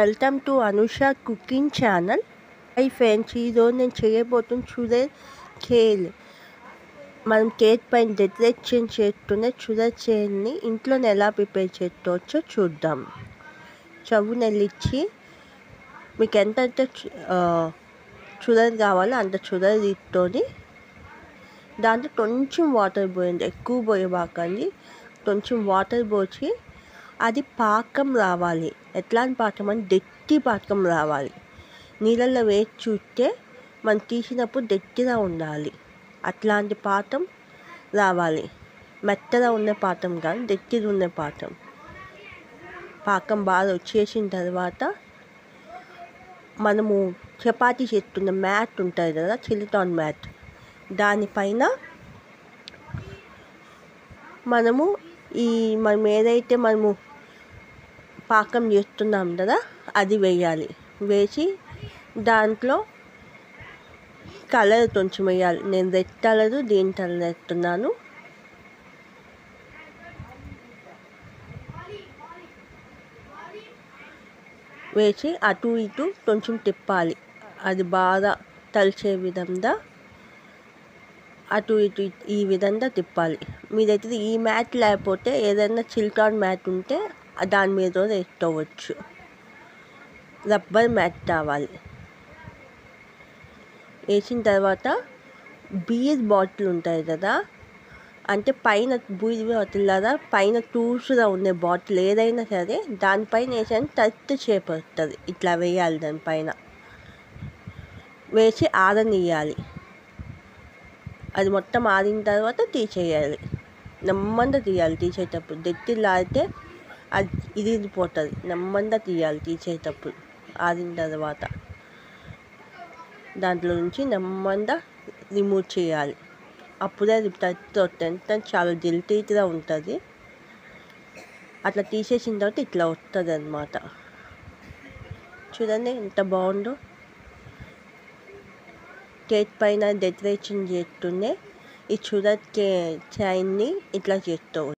Welcome to Anusha cooking channel. Hi friends, ఈరోజు నేను చేయబోతున్న షుగర్ కేల్. మనం కేక్ పైన డెకరేషన్ చేస్తున్న షుగర్ కేల్ని ఇంట్లోనే ఎలా ప్రిపేర్ చేసుకోవచ్చో చూద్దాం. స్టవ్ నెల్లిచ్చి మీకు ఎంతైతే షుగర్ కావాలో అంత షుగర్ తీసుకొని దాంట్లో కొంచెం వాటర్ పోయండి, ఎక్కువ పోయబాకండి. కొంచెం వాటర్ పోసి అది పాకం రావాలి. ఎట్లాంటి పాకం అంటే గట్టి పాకం రావాలి. నీళ్ళల్లో వేసి చూస్తే మనం తీసినప్పుడు గట్టిగా ఉండాలి. అట్లాంటి పాకం రావాలి. మెత్తగా ఉన్న పాకం కాదు, గట్టిగా ఉన్న పాకం బాగా వచ్చేసిన తర్వాత మనము చపాతీ చేస్తున్న మ్యాట్ ఉంటుంది కదా, సిలికాన్ మ్యాట్, దానిపైన మనం ఏదైతే మనము పాకం చేస్తున్నాం కదా అది వేయాలి. వేసి దాంట్లో కలర్ కొంచెం వేయాలి. నేను రెడ్ కలరు దీని కలర్ వేస్తున్నాను. వేసి అటు ఇటు కొంచెం తిప్పాలి. అది బాగా తలిచే విధంగా అటు ఇటు ఈ విధంగా తిప్పాలి. మీరైతే ఈ మ్యాట్ లేకపోతే ఏదైనా సిలికాన్ మ్యాట్ ఉంటే దాని మీద వేసుకోవచ్చు. రబ్బర్ మ్యాట్ కావాలి. వేసిన తర్వాత బీర్ బాటిల్ ఉంటుంది కదా, అంటే పైన బీర్ బాటిల్ కదా, పైన టూసుగా ఉండే బాటిల్ ఏదైనా సరే దానిపైన వేసాను టచ్ షేప్ వస్తుంది. ఇట్లా వేయాలి. దానిపైన వేసి ఆరనియ్యాలి. అది మొత్తం ఆరిన తర్వాత తీసేయాలి. నెమ్మదిగా తీయాలి. తీసేటప్పుడు గట్టిగా లాగితే అది ఇరిగిపోతుంది. నెమ్మదిగా తీయాలి. తీసేటప్పుడు ఆరిన తర్వాత దాంట్లో నుంచి నెమ్మదిగా రిమూవ్ చేయాలి. అప్పుడే అది టచ్ చాలా జిల్టీగా ఉంటుంది. అట్లా తీసేసిన తర్వాత ఇట్లా వస్తుంది అన్నమాట. చూడండి ఎంత బాగుందో. కేక్ పైన డెకరేషన్ చేస్తూనే ఈ షుగర్ చైన్ని ఇట్లా చేస్తూ